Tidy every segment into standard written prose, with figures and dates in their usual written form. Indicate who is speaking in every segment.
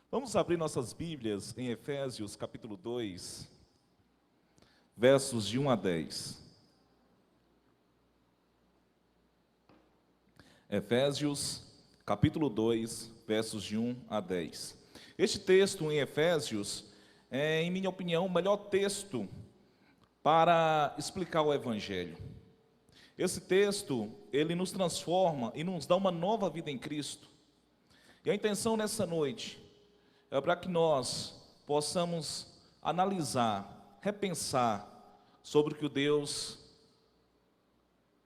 Speaker 1: Vamos abrir nossas Bíblias em Efésios, capítulo 2, versos de 1 a 10. Efésios, capítulo 2, versos de 1 a 10. Este texto em Efésios é, em minha opinião, o melhor texto para explicar o Evangelho. Esse texto, ele nos transforma e nos dá uma nova vida em Cristo. E a intenção nessa noite é para que nós possamos analisar, repensar sobre o que o Deus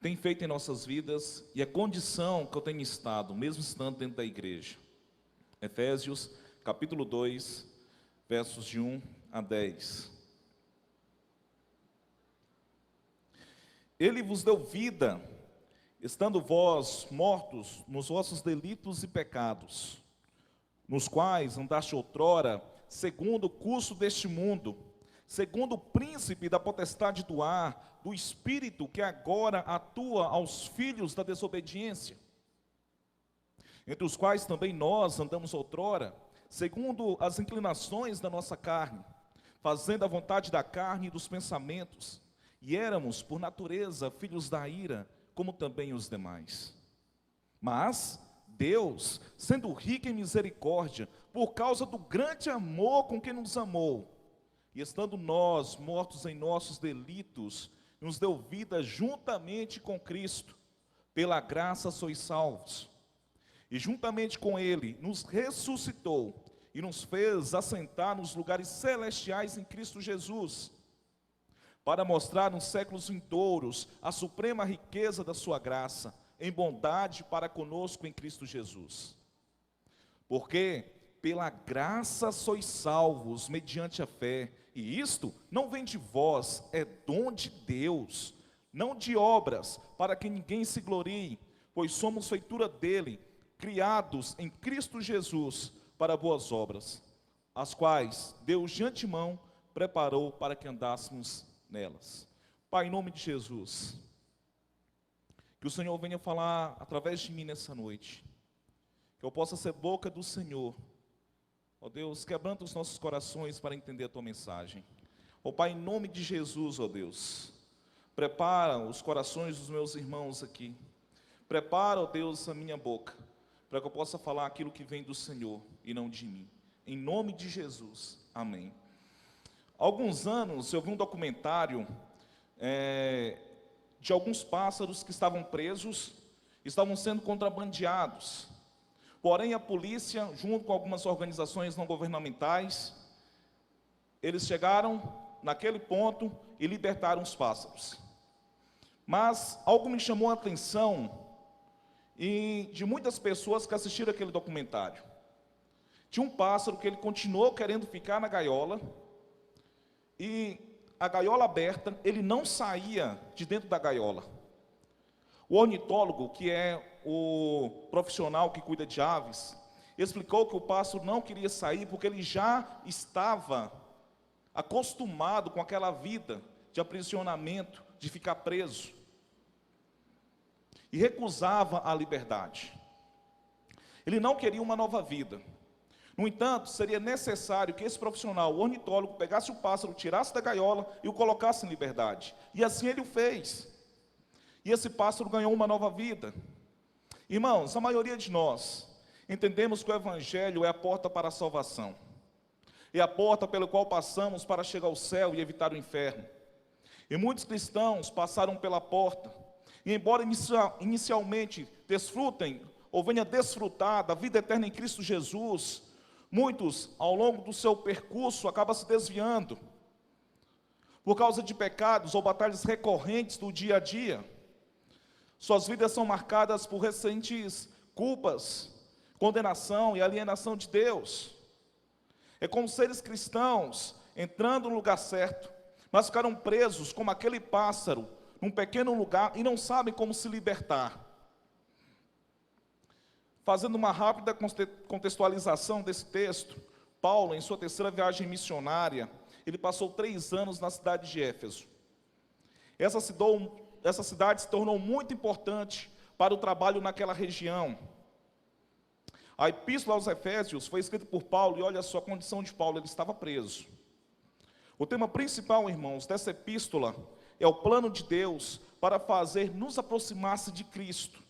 Speaker 1: tem feito em nossas vidas e a condição que eu tenho estado, mesmo estando dentro da igreja. Efésios, capítulo 2, versos de 1 a 10. Ele vos deu vida, estando vós mortos nos vossos delitos e pecados, nos quais andaste outrora, segundo o curso deste mundo, segundo o príncipe da potestade do ar, do espírito que agora atua aos filhos da desobediência, entre os quais também nós andamos outrora, segundo as inclinações da nossa carne, fazendo a vontade da carne e dos pensamentos, e éramos, por natureza, filhos da ira, como também os demais. Mas Deus, sendo rico em misericórdia, por causa do grande amor com que nos amou, e estando nós mortos em nossos delitos, nos deu vida juntamente com Cristo. Pela graça sois salvos. E juntamente com Ele nos ressuscitou e nos fez assentar nos lugares celestiais em Cristo Jesus, para mostrar nos séculos vindouros a suprema riqueza da sua graça, em bondade para conosco em Cristo Jesus. Porque pela graça sois salvos mediante a fé, e isto não vem de vós, é dom de Deus, não de obras, para que ninguém se glorie, pois somos feitura dele, criados em Cristo Jesus para boas obras, as quais Deus de antemão preparou para que andássemos nelas. Pai, em nome de Jesus, que o Senhor venha falar através de mim nessa noite, que eu possa ser boca do Senhor. Ó Deus, quebranta os nossos corações para entender a Tua mensagem. Ó Pai, em nome de Jesus, ó Deus, prepara os corações dos meus irmãos aqui. Prepara, ó Deus, a minha boca, para que eu possa falar aquilo que vem do Senhor e não de mim. Em nome de Jesus, amém. Há alguns anos eu vi um documentário de alguns pássaros que estavam presos, estavam sendo contrabandeados. Porém, a polícia, junto com algumas organizações não governamentais, eles chegaram naquele ponto e libertaram os pássaros. Mas algo me chamou a atenção, e de muitas pessoas que assistiram aquele documentário. Tinha um pássaro que ele continuou querendo ficar na gaiola, e a gaiola aberta, ele não saía de dentro da gaiola. O ornitólogo, que é o profissional que cuida de aves, explicou que o pássaro não queria sair porque ele já estava acostumado com aquela vida de aprisionamento, de ficar preso, e recusava a liberdade. Ele não queria uma nova vida. No entanto, seria necessário que esse profissional, o ornitólogo, pegasse o pássaro, tirasse da gaiola e o colocasse em liberdade. E assim ele o fez. E esse pássaro ganhou uma nova vida. Irmãos, a maioria de nós entendemos que o Evangelho é a porta para a salvação. É a porta pela qual passamos para chegar ao céu e evitar o inferno. E muitos cristãos passaram pela porta. E embora inicialmente desfrutem ou venham desfrutar da vida eterna em Cristo Jesus, muitos, ao longo do seu percurso, acabam se desviando por causa de pecados ou batalhas recorrentes do dia a dia. Suas vidas são marcadas por recentes culpas, condenação e alienação de Deus. É como seres cristãos entrando no lugar certo, mas ficaram presos como aquele pássaro num pequeno lugar e não sabem como se libertar. Fazendo uma rápida contextualização desse texto, Paulo, em sua terceira viagem missionária, ele passou 3 anos na cidade de Éfeso. Essa cidade se tornou muito importante para o trabalho naquela região. A epístola aos Efésios foi escrita por Paulo, e olha só a condição de Paulo, ele estava preso. O tema principal, irmãos, dessa epístola é o plano de Deus para fazer nos aproximar-se de Cristo,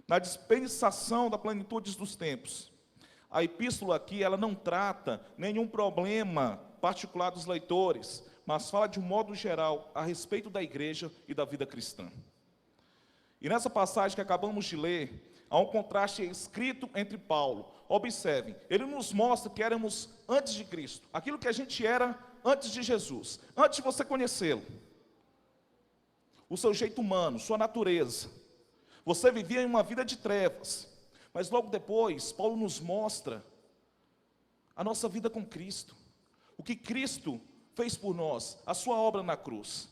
Speaker 1: na dispensação da plenitude dos tempos. A epístola aqui, ela não trata nenhum problema particular dos leitores, mas fala de um modo geral a respeito da igreja e da vida cristã. E nessa passagem que acabamos de ler, há um contraste escrito entre Paulo. Observem, ele nos mostra que éramos antes de Cristo, aquilo que a gente era antes de Jesus, antes de você conhecê-lo. O seu jeito humano, sua natureza. Você vivia em uma vida de trevas, mas logo depois, Paulo nos mostra a nossa vida com Cristo, o que Cristo fez por nós, a sua obra na cruz.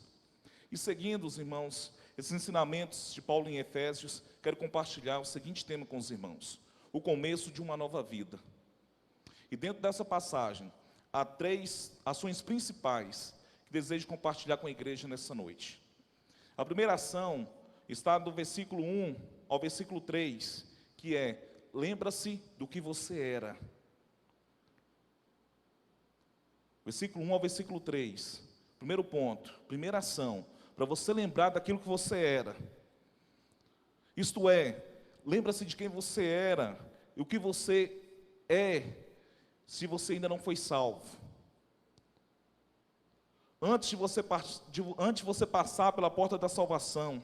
Speaker 1: E seguindo, os irmãos, esses ensinamentos de Paulo em Efésios, quero compartilhar o seguinte tema com os irmãos: o começo de uma nova vida. E dentro dessa passagem, há 3 ações principais que desejo compartilhar com a igreja nessa noite. A primeira ação está do versículo 1 ao versículo 3, que é: lembra-se do que você era. Versículo 1 ao versículo 3. Primeiro ponto, primeira ação, para você lembrar daquilo que você era. Isto é, lembra-se de quem você era e o que você é, se você ainda não foi salvo. Antes de você passar pela porta da salvação.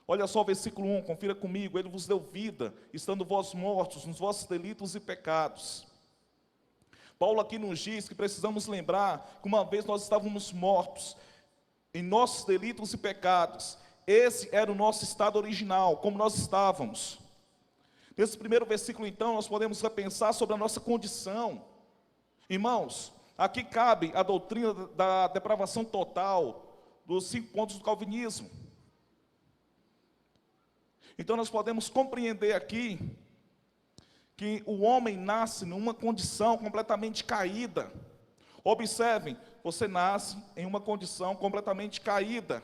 Speaker 1: Olha só o versículo 1, confira comigo. Ele vos deu vida, estando vós mortos nos vossos delitos e pecados. Paulo aqui nos diz que precisamos lembrar que uma vez nós estávamos mortos em nossos delitos e pecados. Esse era o nosso estado original, como nós estávamos. Nesse primeiro versículo, então, nós podemos repensar sobre a nossa condição. Irmãos, aqui cabe a doutrina da depravação total, dos 5 pontos do calvinismo. Então nós podemos compreender aqui que o homem nasce numa condição completamente caída. Observem, você nasce em uma condição completamente caída.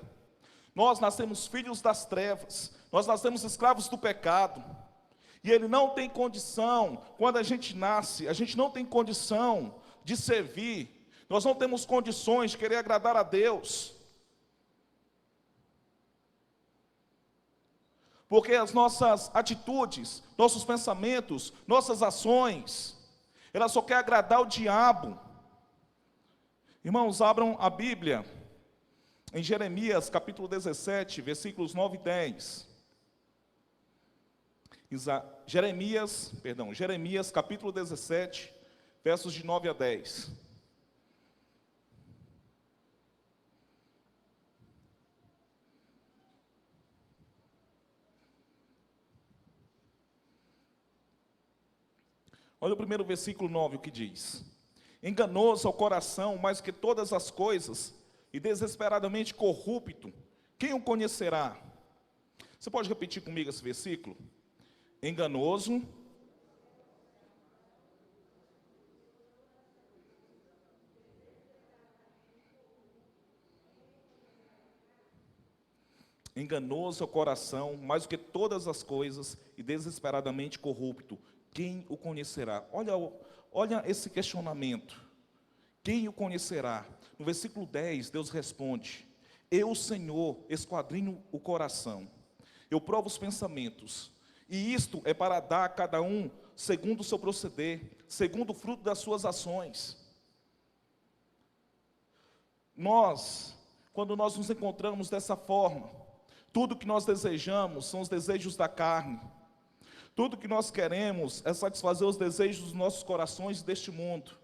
Speaker 1: Nós nascemos filhos das trevas, nós nascemos escravos do pecado. E ele não tem condição, quando a gente nasce, a gente não tem condição de servir. Nós não temos condições de querer agradar a Deus. Porque as nossas atitudes, nossos pensamentos, nossas ações, elas só querem agradar o diabo. Irmãos, abram a Bíblia em Jeremias capítulo 17, versículos 9 e 10. Jeremias capítulo 17, versos de 9 a 10. Olha o primeiro versículo 9, o que diz: enganoso é o coração mais que todas as coisas, e desesperadamente corrupto, quem o conhecerá? Você pode repetir comigo esse versículo? Enganoso é o coração mais do que todas as coisas, e desesperadamente corrupto, quem o conhecerá? Olha esse questionamento. Quem o conhecerá? No versículo 10, Deus responde: eu, Senhor, esquadrinho o coração, eu provo os pensamentos, e isto é para dar a cada um segundo o seu proceder, segundo o fruto das suas ações. Quando nós nos encontramos dessa forma, tudo que nós desejamos são os desejos da carne. Tudo que nós queremos é satisfazer os desejos dos nossos corações deste mundo.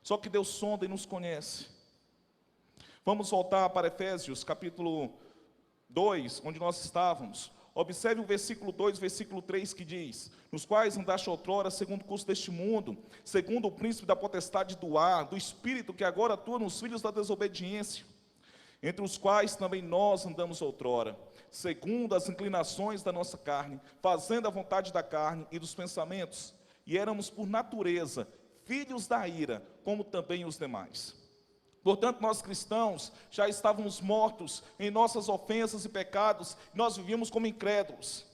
Speaker 1: Só que Deus sonda e nos conhece. Vamos voltar para Efésios, capítulo 2, onde nós estávamos. Observe o versículo 2, versículo 3, que diz: nos quais andaste outrora, segundo o curso deste mundo, segundo o príncipe da potestade do ar, do espírito que agora atua nos filhos da desobediência, entre os quais também nós andamos outrora, segundo as inclinações da nossa carne, fazendo a vontade da carne e dos pensamentos, e éramos por natureza filhos da ira, como também os demais. Portanto, nós cristãos já estávamos mortos em nossas ofensas e pecados, nós vivíamos como incrédulos.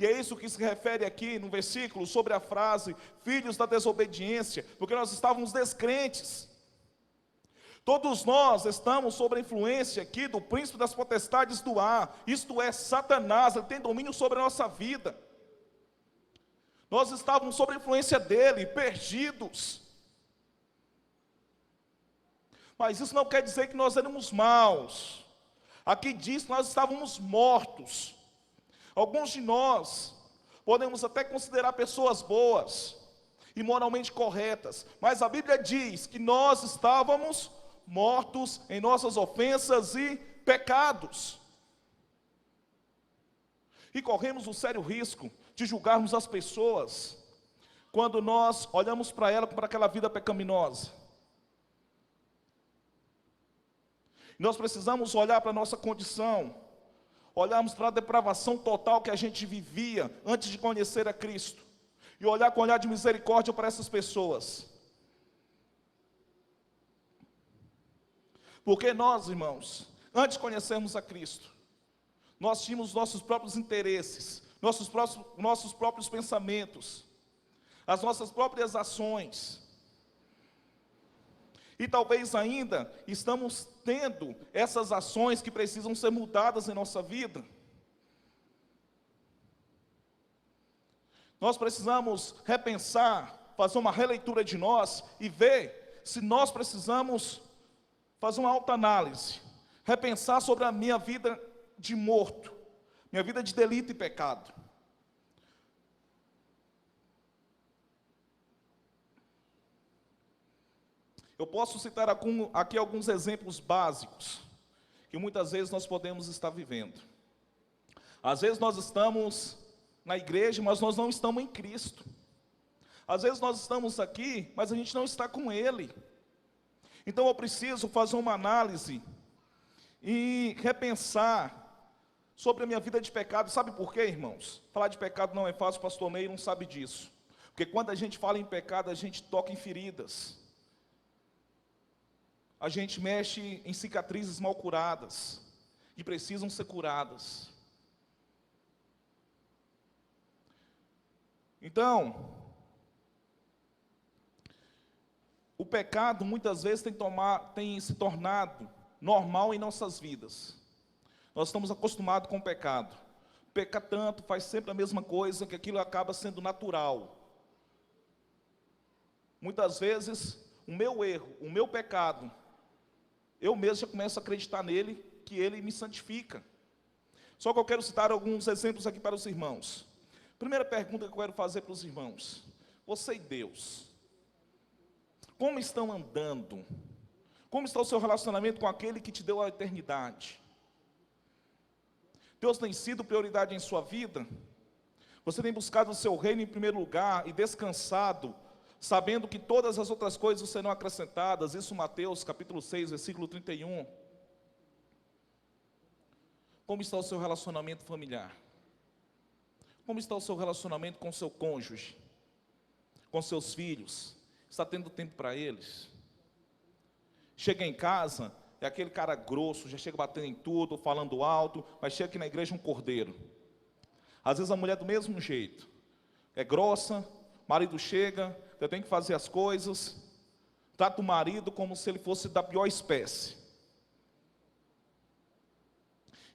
Speaker 1: E é isso que se refere aqui no versículo, sobre a frase, filhos da desobediência, porque nós estávamos descrentes. Todos nós estamos sob a influência aqui do príncipe das potestades do ar, isto é, Satanás, ele tem domínio sobre a nossa vida. Nós estávamos sob a influência dele, perdidos. Mas isso não quer dizer que nós éramos maus. Aqui diz que nós estávamos mortos. Alguns de nós podemos até considerar pessoas boas e moralmente corretas, mas a Bíblia diz que nós estávamos mortos em nossas ofensas e pecados. E corremos um sério risco de julgarmos as pessoas quando nós olhamos para ela, para aquela vida pecaminosa. Nós precisamos olhar para a nossa condição, olharmos para a depravação total que a gente vivia antes de conhecer a Cristo, e olhar com olhar de misericórdia para essas pessoas. Porque nós, irmãos, antes de conhecermos a Cristo, nós tínhamos nossos próprios interesses, nossos próprios pensamentos, as nossas próprias ações. E talvez ainda estamos tendo essas ações que precisam ser mudadas em nossa vida. Nós precisamos repensar, fazer uma releitura de nós e ver se nós precisamos fazer uma autoanálise, repensar sobre a minha vida de morto, minha vida de delito e pecado. Eu posso citar aqui alguns exemplos básicos, que muitas vezes nós podemos estar vivendo. Às vezes nós estamos na igreja, mas nós não estamos em Cristo. Às vezes nós estamos aqui, mas a gente não está com Ele. Então eu preciso fazer uma análise e repensar sobre a minha vida de pecado. Sabe por quê, irmãos? Falar de pecado não é fácil, o pastor Ney não sabe disso. Porque quando a gente fala em pecado, a gente toca em feridas. A gente mexe em cicatrizes mal curadas, que precisam ser curadas. Então, o pecado muitas vezes tem se tornado normal em nossas vidas. Nós estamos acostumados com o pecado. Peca tanto, faz sempre a mesma coisa, que aquilo acaba sendo natural. Muitas vezes, o meu erro, o meu pecado, eu mesmo já começo a acreditar nele, que ele me santifica. Só que eu quero citar alguns exemplos aqui para os irmãos. Primeira pergunta que eu quero fazer para os irmãos: você e Deus, como estão andando? Como está o seu relacionamento com aquele que te deu a eternidade? Deus tem sido prioridade em sua vida? Você tem buscado o seu reino em primeiro lugar e descansado, sabendo que todas as outras coisas serão acrescentadas? Isso Mateus capítulo 6, versículo 31. Como está o seu relacionamento familiar? Como está o seu relacionamento com seu cônjuge? Com seus filhos? Está tendo tempo para eles? Chega em casa, é aquele cara grosso, já chega batendo em tudo, falando alto, mas chega aqui na igreja um cordeiro. Às vezes a mulher do mesmo jeito, é grossa, o marido chega, eu tenho que fazer as coisas, trata o marido como se ele fosse da pior espécie.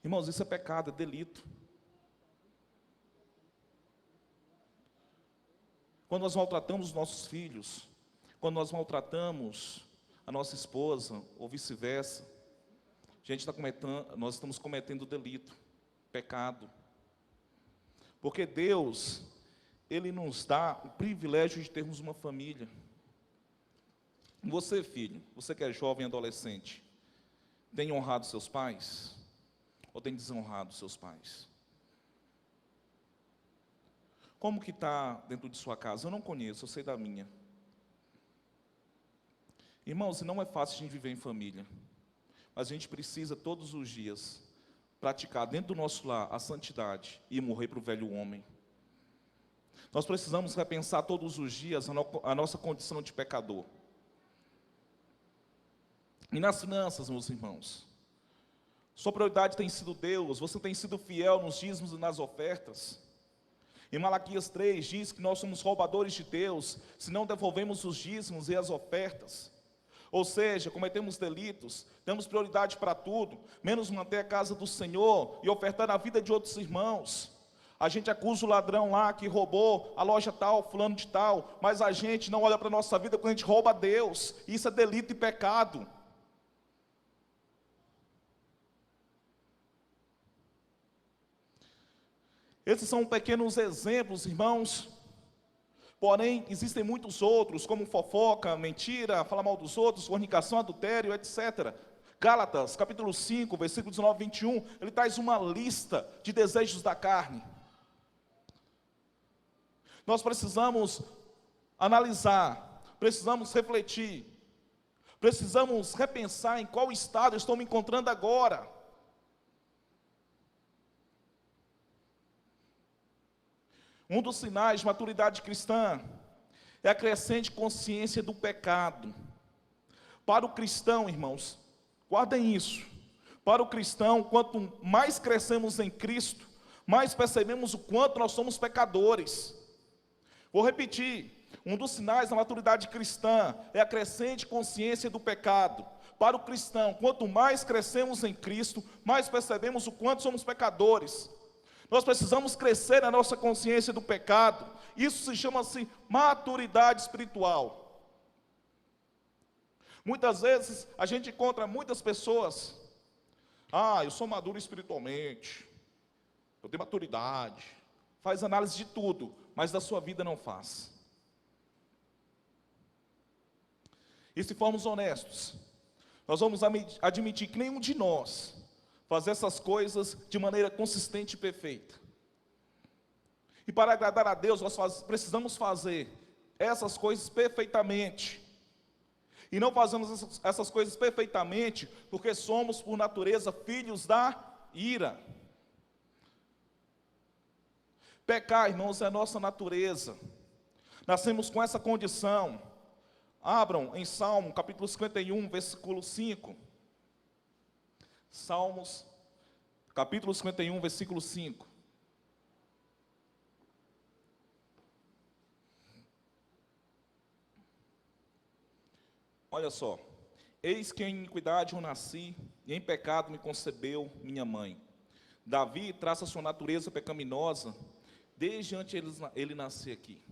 Speaker 1: Irmãos, isso é pecado, é delito. Quando nós maltratamos os nossos filhos, quando nós maltratamos a nossa esposa, ou vice-versa, nós estamos cometendo delito, pecado. Porque Deus, Ele nos dá o privilégio de termos uma família. Você, filho, você que é jovem e adolescente, tem honrado seus pais? Ou tem desonrado seus pais? Como que está dentro de sua casa? Eu não conheço, eu sei da minha. Irmãos, não é fácil a gente viver em família, mas a gente precisa todos os dias praticar dentro do nosso lar a santidade e morrer para o velho homem. Nós precisamos repensar todos os dias a nossa condição de pecador. E nas finanças, meus irmãos, sua prioridade tem sido Deus, você tem sido fiel nos dízimos e nas ofertas. Em Malaquias 3 diz que nós somos roubadores de Deus se não devolvemos os dízimos e as ofertas. Ou seja, cometemos delitos, damos prioridade para tudo, menos manter a casa do Senhor e ofertar a vida de outros irmãos. A gente acusa o ladrão lá que roubou a loja tal, fulano de tal, mas a gente não olha para a nossa vida quando a gente rouba a Deus. Isso é delito e pecado. Esses são pequenos exemplos, irmãos. Porém, existem muitos outros, como fofoca, mentira, falar mal dos outros, fornicação, adultério, etc. Gálatas, capítulo 5, versículo 19 e 21, ele traz uma lista de desejos da carne. Nós precisamos analisar, precisamos refletir, precisamos repensar em qual estado eu estou me encontrando agora. Um dos sinais de maturidade cristã é a crescente consciência do pecado. Para o cristão, irmãos, guardem isso. Para o cristão, quanto mais crescemos em Cristo, mais percebemos o quanto nós somos pecadores. Vou repetir, um dos sinais da maturidade cristã é a crescente consciência do pecado. Para o cristão, quanto mais crescemos em Cristo, mais percebemos o quanto somos pecadores. Nós precisamos crescer na nossa consciência do pecado. Isso se chama-se maturidade espiritual. Muitas vezes a gente encontra muitas pessoas, eu sou maduro espiritualmente, eu tenho maturidade, faz análise de tudo, mas da sua vida não faz. E se formos honestos, nós vamos admitir que nenhum de nós faz essas coisas de maneira consistente e perfeita. E para agradar a Deus, nós precisamos fazer essas coisas perfeitamente. E não fazemos essas coisas perfeitamente porque somos, por natureza, filhos da ira. Pecar, irmãos, é a nossa natureza. Nascemos com essa condição. Abram em Salmo, capítulo 51, versículo 5. Salmos, capítulo 51, versículo 5. Olha só. Eis que em iniquidade eu nasci, e em pecado me concebeu minha mãe. Davi traça sua natureza pecaminosa, desde antes ele nascer aqui.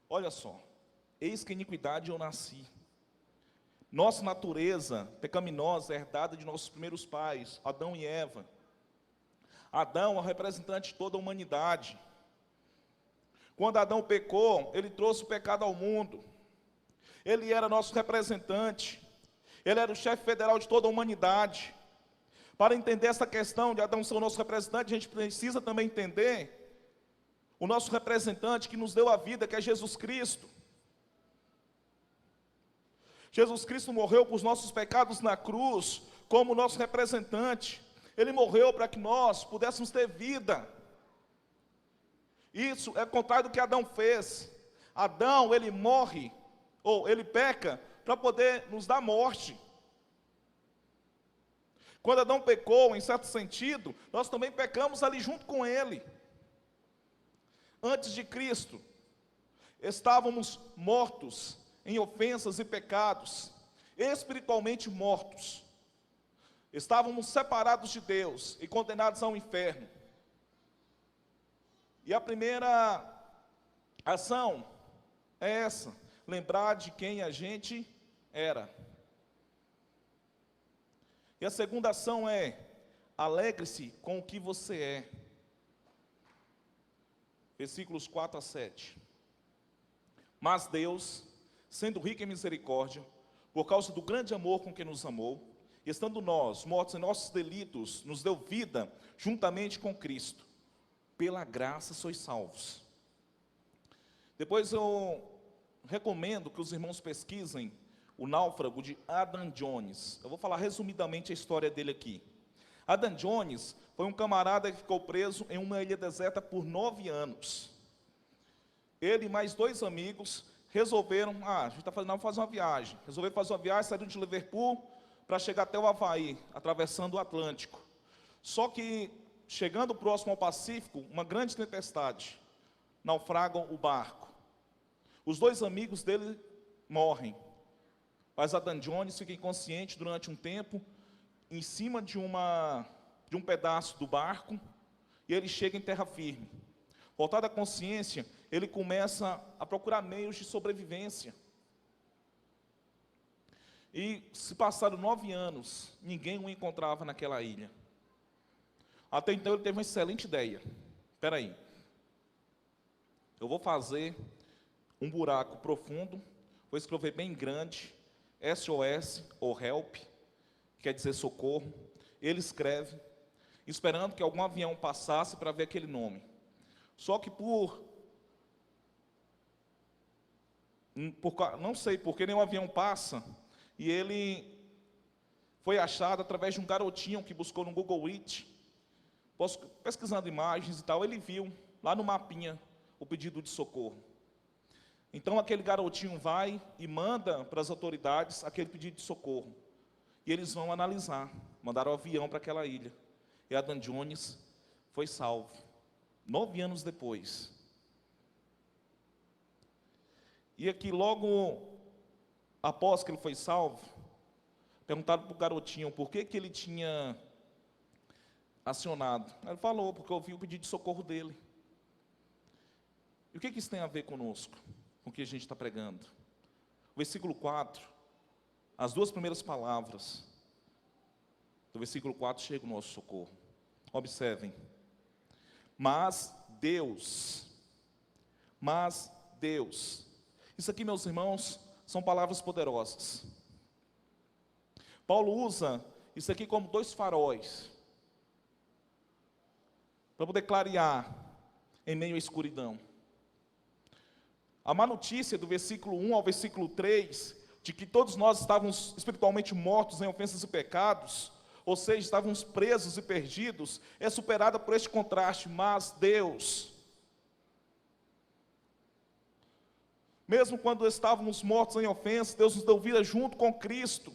Speaker 1: Olha só. Eis que em iniquidade eu nasci. Nossa natureza pecaminosa é herdada de nossos primeiros pais, Adão e Eva. Adão é o representante de toda a humanidade. Quando Adão pecou, ele trouxe o pecado ao mundo. Ele era nosso representante. Ele era o chefe federal de toda a humanidade. Para entender essa questão de Adão ser o nosso representante, a gente precisa também entender o nosso representante que nos deu a vida, que é Jesus Cristo. Jesus Cristo morreu por os nossos pecados na cruz, como nosso representante. Ele morreu para que nós pudéssemos ter vida. Isso é contrário do que Adão fez. Adão, ele morre, ou ele peca, para poder nos dar morte. Quando Adão pecou, em certo sentido, nós também pecamos ali junto com ele. Antes de Cristo, estávamos mortos em ofensas e pecados, espiritualmente mortos. Estávamos separados de Deus e condenados ao inferno. E a primeira ação é essa: lembrar de quem a gente era. E a segunda ação é: alegre-se com o que você é. Versículos 4 a 7. Mas Deus, sendo rico em misericórdia, por causa do grande amor com que nos amou, e estando nós mortos em nossos delitos, nos deu vida juntamente com Cristo. Pela graça sois salvos. Depois eu recomendo que os irmãos pesquisem o náufrago de Adam Jones. Eu vou falar resumidamente a história dele aqui. Adam Jones foi um camarada que ficou preso em uma ilha deserta por 9 anos. Ele e mais 2 amigos resolveram, a gente está fazendo, fazer uma viagem. Resolveram fazer uma viagem, saíram de Liverpool para chegar até o Havaí, atravessando o Atlântico. Só que chegando próximo ao Pacífico, uma grande tempestade, naufragam o barco. Os dois amigos dele morrem, mas Adam Jones fica inconsciente durante um tempo, em cima de um pedaço do barco, e ele chega em terra firme. Voltado à consciência, ele começa a procurar meios de sobrevivência. E se passaram 9 anos, ninguém o encontrava naquela ilha. Até então ele teve uma excelente ideia. Espera aí, eu vou fazer um buraco profundo, vou escrever bem grande, SOS ou Help, quer dizer socorro. Ele escreve, esperando que algum avião passasse para ver aquele nome. Só que não sei porque nenhum avião passa, e ele foi achado através de um garotinho que buscou no Google Earth, pesquisando imagens e tal, ele viu lá no mapinha o pedido de socorro. Então aquele garotinho vai e manda para as autoridades aquele pedido de socorro. E eles vão analisar, mandaram o avião para aquela ilha. E Adam Jones foi salvo, 9 anos depois. E aqui logo após que ele foi salvo, perguntaram para o garotinho por que ele tinha acionado. Ele falou, porque eu ouvi o pedido de socorro dele. E o que isso tem a ver conosco, com o que a gente está pregando? O versículo 4, as 2 primeiras palavras do versículo 4 chega o nosso socorro. Observem. Mas Deus. Isso aqui, meus irmãos, são palavras poderosas. Paulo usa isso aqui como 2 faróis, para poder clarear em meio à escuridão. A má notícia do versículo 1 ao versículo 3, de que todos nós estávamos espiritualmente mortos em ofensas e pecados, ou seja, estávamos presos e perdidos, é superada por este contraste, mas Deus. Mesmo quando estávamos mortos em ofensas, Deus nos deu vida junto com Cristo.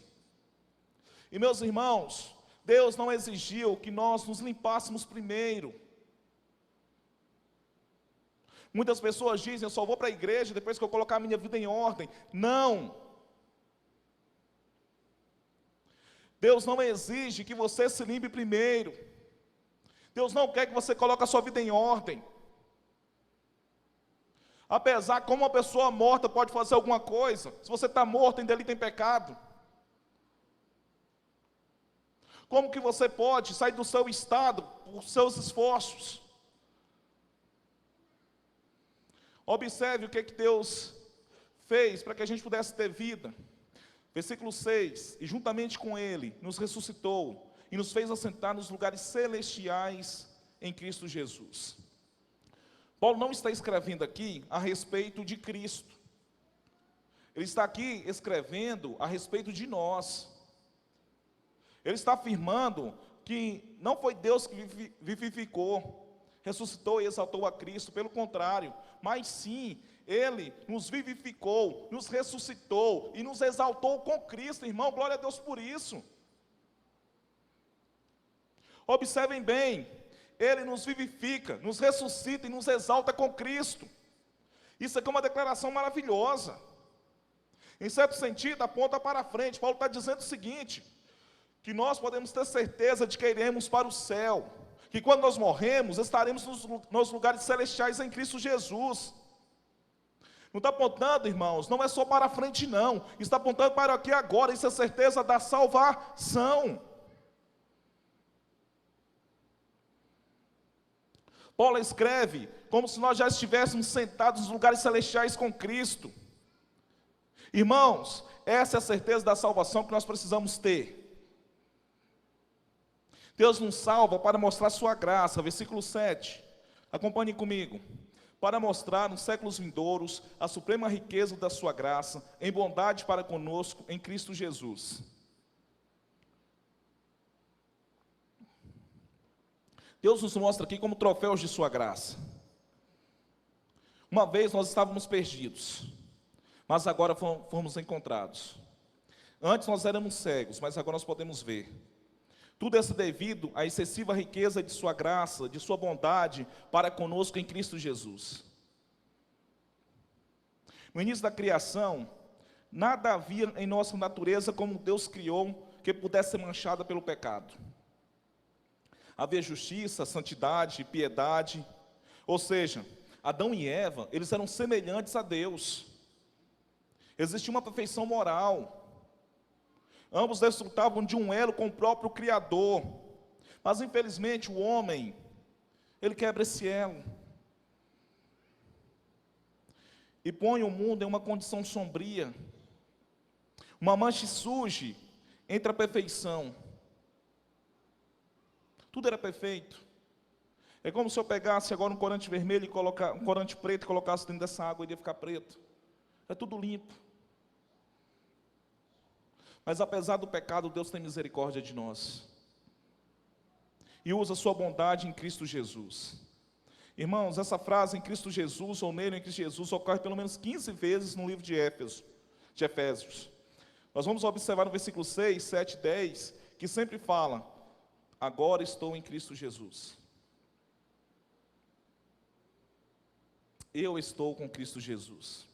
Speaker 1: E meus irmãos, Deus não exigiu que nós nos limpássemos primeiro. Muitas pessoas dizem, eu só vou para a igreja depois que eu colocar a minha vida em ordem. Não. Deus não exige que você se limpe primeiro. Deus não quer que você coloque a sua vida em ordem. Apesar, como uma pessoa morta pode fazer alguma coisa, se você está morto em delito e em pecado, como que você pode sair do seu estado por seus esforços? Observe o que Deus fez para que a gente pudesse ter vida. Versículo 6, e juntamente com Ele nos ressuscitou e nos fez assentar nos lugares celestiais em Cristo Jesus. Paulo não está escrevendo aqui a respeito de Cristo. Ele está aqui escrevendo a respeito de nós. Ele está afirmando que não foi Deus que vivificou, ressuscitou e exaltou a Cristo, pelo contrário, mas sim, Ele nos vivificou, nos ressuscitou e nos exaltou com Cristo, irmão, glória a Deus por isso. Observem bem, Ele nos vivifica, nos ressuscita e nos exalta com Cristo. Isso aqui é uma declaração maravilhosa. Em certo sentido, aponta para frente. Paulo está dizendo o seguinte, que nós podemos ter certeza de que iremos para o céu, que quando nós morremos, estaremos nos lugares celestiais em Cristo Jesus. Não está apontando, irmãos, não é só para frente não, está apontando para aqui agora, isso é certeza da salvação. Paulo escreve como se nós já estivéssemos sentados nos lugares celestiais com Cristo. Irmãos, essa é a certeza da salvação que nós precisamos ter. Deus nos salva para mostrar sua graça, versículo 7, acompanhem comigo. Para mostrar nos séculos vindouros a suprema riqueza da sua graça, em bondade para conosco, em Cristo Jesus. Deus nos mostra aqui como troféus de sua graça. Uma vez nós estávamos perdidos, mas agora fomos encontrados. Antes nós éramos cegos, mas agora nós podemos ver. Tudo isso devido à excessiva riqueza de sua graça, de sua bondade para conosco em Cristo Jesus. No início da criação, nada havia em nossa natureza como Deus criou que pudesse ser manchada pelo pecado. Havia justiça, santidade, piedade, ou seja, Adão e Eva, eles eram semelhantes a Deus. Existia uma perfeição moral. Ambos desfrutavam de um elo com o próprio Criador. Mas infelizmente o homem, ele quebra esse elo. E põe o mundo em uma condição sombria. Uma mancha surge entre a perfeição. Tudo era perfeito. É como se eu pegasse agora um corante vermelho e um corante preto e colocasse dentro dessa água e ia ficar preto. É tudo limpo. Mas apesar do pecado, Deus tem misericórdia de nós. E usa a sua bondade em Cristo Jesus. Irmãos, essa frase em Cristo Jesus, ou nele em Cristo Jesus, ocorre pelo menos 15 vezes no livro de Efésios. Nós vamos observar no versículo 6, 7, 10, que sempre fala, agora estou em Cristo Jesus. Eu estou com Cristo Jesus.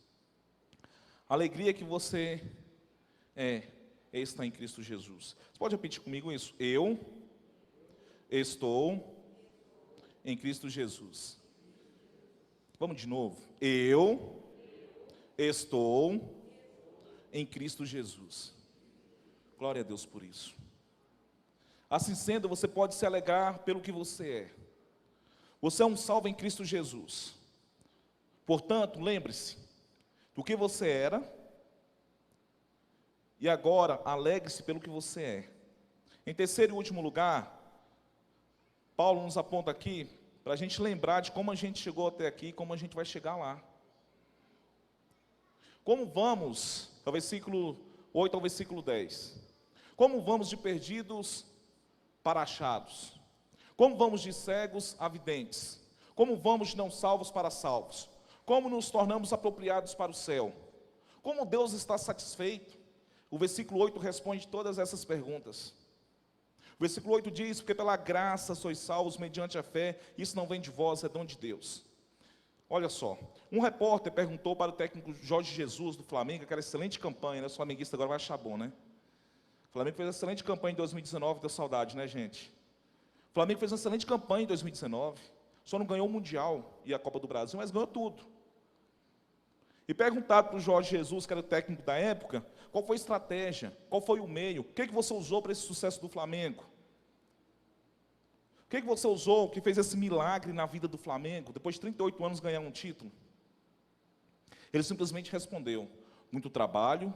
Speaker 1: A alegria que você é estar em Cristo Jesus. Você pode repetir comigo isso? Eu estou em Cristo Jesus. Vamos de novo. Eu estou em Cristo Jesus. Glória a Deus por isso. Assim sendo, você pode se alegrar pelo que você é. Você é um salvo em Cristo Jesus. Portanto, lembre-se do que você era e agora alegre-se pelo que você é. Em terceiro e último lugar, Paulo nos aponta aqui para a gente lembrar de como a gente chegou até aqui e como a gente vai chegar lá. Como vamos, do versículo 8 ao versículo 10, como vamos de perdidos para achados? Como vamos de cegos a videntes? Como vamos de não salvos para salvos? Como nos tornamos apropriados para o céu? Como Deus está satisfeito? O versículo 8 responde todas essas perguntas. O versículo 8 diz, porque pela graça sois salvos mediante a fé, isso não vem de vós, é dom de Deus. Olha só, um repórter perguntou para o técnico Jorge Jesus do Flamengo, aquela excelente campanha, né? O flamenguista agora vai achar bom, né? O Flamengo fez uma excelente campanha em 2019, deu saudade, né, gente? O Flamengo fez uma excelente campanha em 2019, só não ganhou o Mundial e a Copa do Brasil, mas ganhou tudo. E perguntado para o Jorge Jesus, que era o técnico da época, qual foi a estratégia, qual foi o meio, o que você usou para esse sucesso do Flamengo? O que você usou que fez esse milagre na vida do Flamengo, depois de 38 anos ganhar um título? Ele simplesmente respondeu, muito trabalho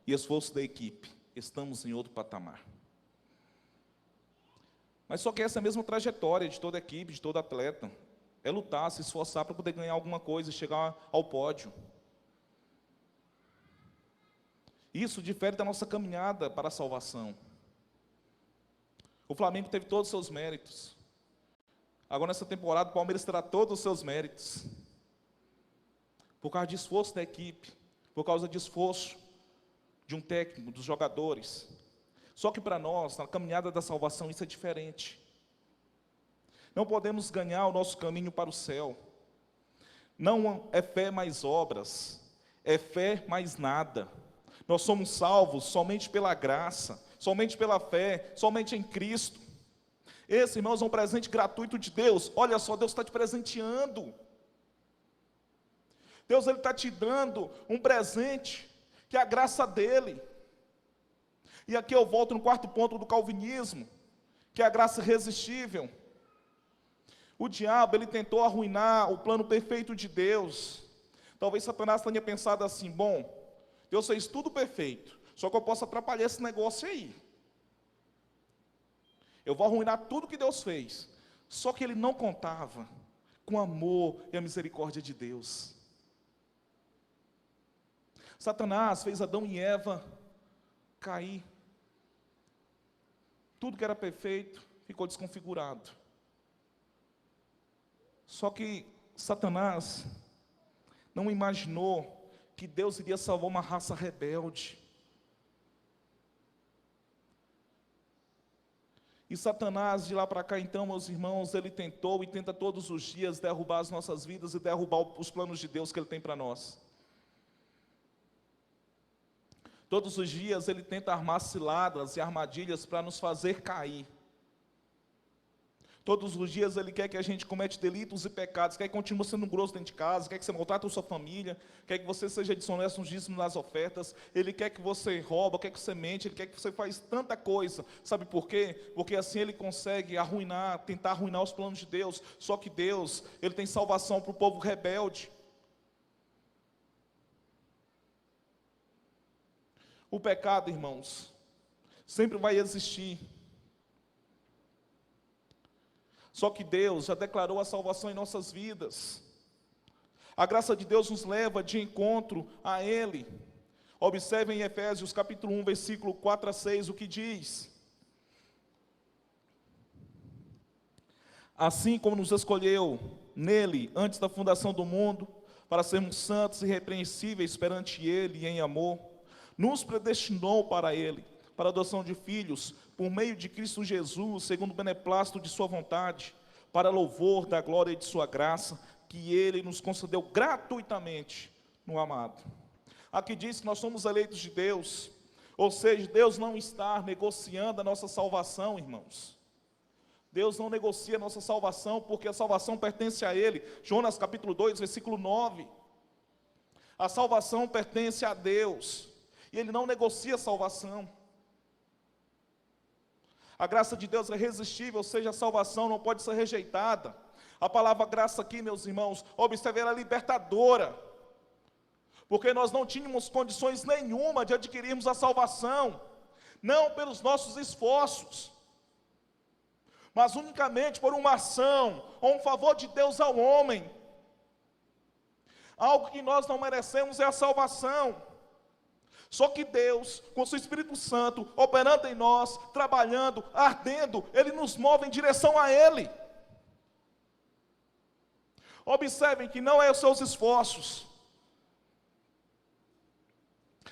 Speaker 1: e esforço da equipe, estamos em outro patamar. Mas só que essa é a mesma trajetória de toda equipe, de todo atleta, é lutar, se esforçar para poder ganhar alguma coisa, chegar ao pódio. Isso difere da nossa caminhada para a salvação. O Flamengo teve todos os seus méritos. Agora nessa temporada o Palmeiras terá todos os seus méritos. Por causa de esforço da equipe, por causa de esforço de um técnico, dos jogadores. Só que para nós, na caminhada da salvação, isso é diferente. Não podemos ganhar o nosso caminho para o céu. Não é fé mais obras, é fé mais nada. Nós somos salvos somente pela graça, somente pela fé, somente em Cristo. Esse, irmãos, é um presente gratuito de Deus. Olha só, Deus está te presenteando. Deus está te dando um presente, que é a graça dEle. E aqui eu volto no quarto ponto do calvinismo, que é a graça irresistível. O diabo, ele tentou arruinar o plano perfeito de Deus. Talvez Satanás tenha pensado assim, bom, Deus fez tudo perfeito, só que eu posso atrapalhar esse negócio aí. Eu vou arruinar tudo que Deus fez. Só que ele não contava com o amor e a misericórdia de Deus. Satanás fez Adão e Eva cair. Tudo que era perfeito ficou desconfigurado. Só que Satanás não imaginou que Deus iria salvar uma raça rebelde. E Satanás, de lá para cá, então, meus irmãos, ele tentou e tenta todos os dias derrubar as nossas vidas e derrubar os planos de Deus que ele tem para nós. Todos os dias ele tenta armar ciladas e armadilhas para nos fazer cair. Todos os dias ele quer que a gente cometa delitos e pecados, quer que continue sendo grosso dentro de casa, quer que você maltrate a sua família, quer que você seja desonesto nos dízimos, nas ofertas, ele quer que você rouba, quer que você mente, ele quer que você faça tanta coisa. Sabe por quê? Porque assim ele consegue arruinar, tentar arruinar os planos de Deus. Só que Deus, ele tem salvação para o povo rebelde. O pecado, irmãos, sempre vai existir. Só que Deus já declarou a salvação em nossas vidas. A graça de Deus nos leva de encontro a Ele. Observe em Efésios capítulo 1, versículo 4 a 6, o que diz: assim como nos escolheu nele, antes da fundação do mundo, para sermos santos e irrepreensíveis perante Ele e em amor, nos predestinou para Ele, para a adoção de filhos, por meio de Cristo Jesus, segundo o beneplácito de sua vontade, para louvor da glória de sua graça, que Ele nos concedeu gratuitamente no amado. Aqui diz que nós somos eleitos de Deus, ou seja, Deus não está negociando a nossa salvação, irmãos. Deus não negocia a nossa salvação, porque a salvação pertence a Ele. Jonas capítulo 2, versículo 9. A salvação pertence a Deus, e Ele não negocia a salvação. A graça de Deus é irresistível, ou seja, a salvação não pode ser rejeitada. A palavra graça aqui, meus irmãos, observe, ela é libertadora, porque nós não tínhamos condições nenhuma de adquirirmos a salvação, não pelos nossos esforços, mas unicamente por uma ação, ou um favor de Deus ao homem. Algo que nós não merecemos é a salvação. Só que Deus, com seu Espírito Santo, operando em nós, trabalhando, ardendo, Ele nos move em direção a Ele. Observem que não é os seus esforços.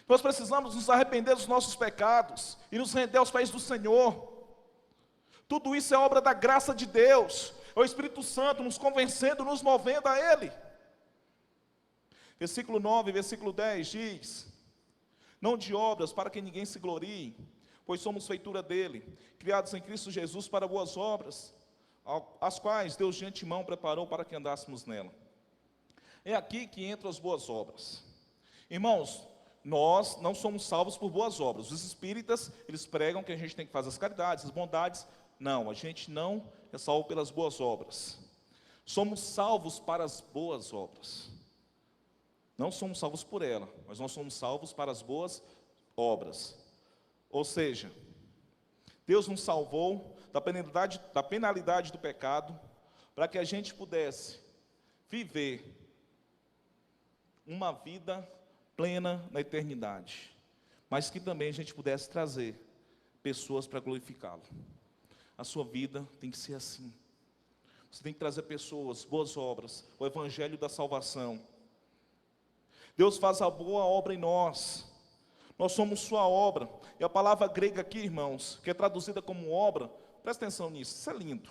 Speaker 1: Nós precisamos nos arrepender dos nossos pecados e nos render aos pés do Senhor. Tudo isso é obra da graça de Deus. É o Espírito Santo nos convencendo, nos movendo a Ele. Versículo 9, versículo 10 diz: não de obras para que ninguém se glorie, pois somos feitura dele, criados em Cristo Jesus para boas obras, as quais Deus de antemão preparou para que andássemos nela. É aqui que entram as boas obras. Irmãos, nós não somos salvos por boas obras. Os espíritas, eles pregam que a gente tem que fazer as caridades, as bondades. Não, a gente não é salvo pelas boas obras. Somos salvos para as boas obras. Não somos salvos por ela, mas nós somos salvos para as boas obras. Ou seja, Deus nos salvou da penalidade do pecado, para que a gente pudesse viver uma vida plena na eternidade, mas que também a gente pudesse trazer pessoas para glorificá-lo. A sua vida tem que ser assim. Você tem que trazer pessoas, boas obras, o evangelho da salvação. Deus faz a boa obra em nós. Nós somos sua obra. E a palavra grega aqui, irmãos, que é traduzida como obra, presta atenção nisso, isso é lindo.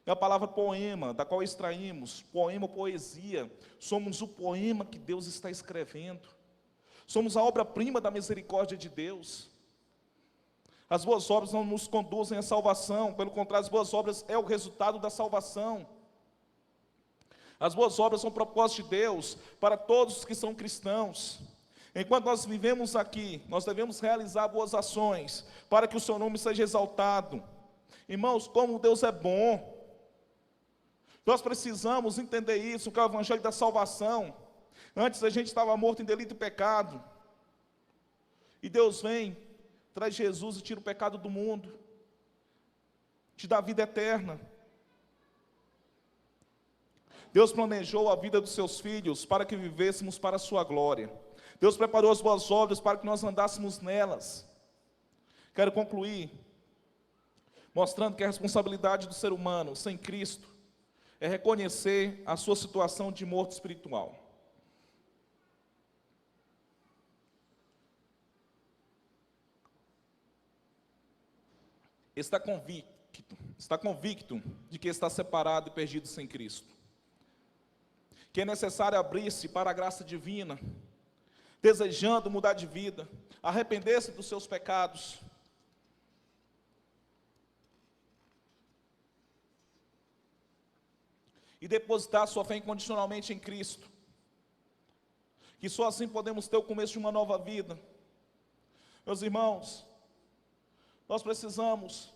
Speaker 1: É a palavra poema, da qual extraímos, poema, poesia. Somos o poema que Deus está escrevendo. Somos a obra-prima da misericórdia de Deus. As boas obras não nos conduzem à salvação, pelo contrário, as boas obras é o resultado da salvação. As boas obras são propósito de Deus para todos os que são cristãos. Enquanto nós vivemos aqui, nós devemos realizar boas ações para que o seu nome seja exaltado. Irmãos, como Deus é bom. Nós precisamos entender isso, que é o evangelho da salvação. Antes a gente estava morto em delito e pecado. E Deus vem, traz Jesus e tira o pecado do mundo. Te dá vida eterna. Deus planejou a vida dos seus filhos para que vivêssemos para a sua glória. Deus preparou as boas obras para que nós andássemos nelas. Quero concluir mostrando que a responsabilidade do ser humano sem Cristo é reconhecer a sua situação de morto espiritual. Está convicto está convicto de que está separado e perdido sem Cristo, que é necessário abrir-se para a graça divina, desejando mudar de vida, arrepender-se dos seus pecados, e depositar sua fé incondicionalmente em Cristo, que só assim podemos ter o começo de uma nova vida. Meus irmãos, nós precisamos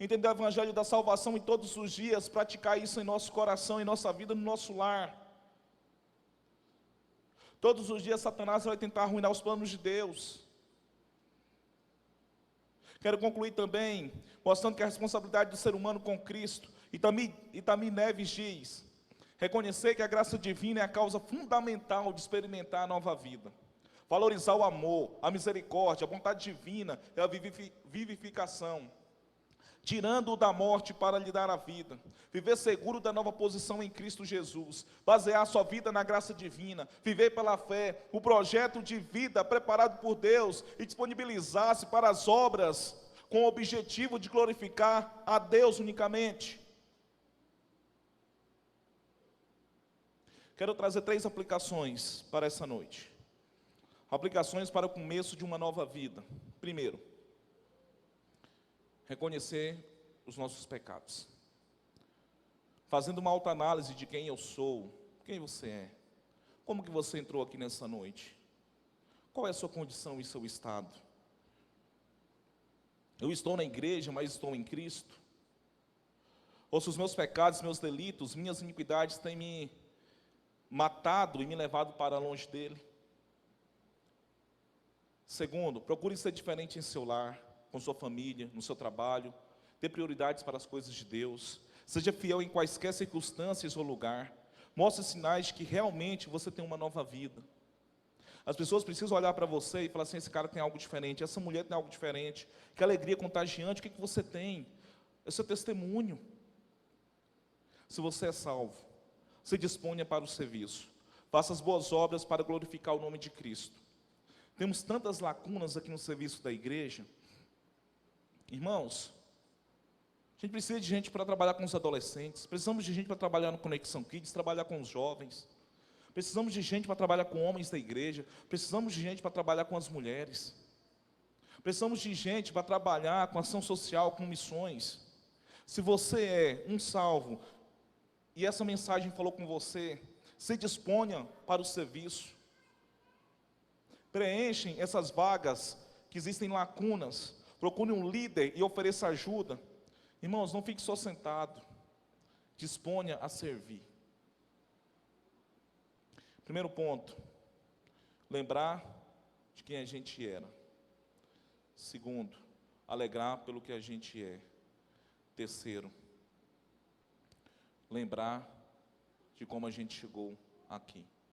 Speaker 1: entender o Evangelho da salvação e todos os dias praticar isso em nosso coração, em nossa vida, no nosso lar. Todos os dias Satanás vai tentar arruinar os planos de Deus. Quero concluir também mostrando que a responsabilidade do ser humano com Cristo, Itami Neves diz, reconhecer que a graça divina é a causa fundamental de experimentar a nova vida. Valorizar o amor, a misericórdia, a vontade divina e a vivificação. Tirando-o da morte para lhe dar a vida. Viver seguro da nova posição em Cristo Jesus. Basear sua vida na graça divina. Viver pela fé, o projeto de vida preparado por Deus e disponibilizar-se para as obras com o objetivo de glorificar a Deus unicamente. Quero trazer 3 aplicações para essa noite. Aplicações para o começo de uma nova vida. Primeiro, reconhecer os nossos pecados. Fazendo uma autoanálise de quem eu sou, quem você é. Como que você entrou aqui nessa noite? Qual é a sua condição e seu estado? Eu estou na igreja, mas estou em Cristo? Ou se os meus pecados, meus delitos, minhas iniquidades têm me matado e me levado para longe dele? Segundo, procure ser diferente em seu lar, com sua família, no seu trabalho, dê prioridades para as coisas de Deus, seja fiel em quaisquer circunstâncias ou lugar, mostre sinais de que realmente você tem uma nova vida. As pessoas precisam olhar para você e falar assim, esse cara tem algo diferente, essa mulher tem algo diferente, que alegria contagiante, o que você tem? É o seu testemunho. Se você é salvo, se disponha para o serviço, faça as boas obras para glorificar o nome de Cristo. Temos tantas lacunas aqui no serviço da igreja. Irmãos, a gente precisa de gente para trabalhar com os adolescentes, precisamos de gente para trabalhar no Conexão Kids, trabalhar com os jovens, precisamos de gente para trabalhar com homens da igreja, precisamos de gente para trabalhar com as mulheres, precisamos de gente para trabalhar com ação social, com missões. Se você é um salvo, e essa mensagem falou com você, se disponha para o serviço, preenchem essas vagas que existem lacunas, procure um líder e ofereça ajuda. Irmãos, não fique só sentado, disponha a servir. Primeiro ponto, lembrar de quem a gente era. Segundo, alegrar pelo que a gente é. Terceiro, lembrar de como a gente chegou aqui.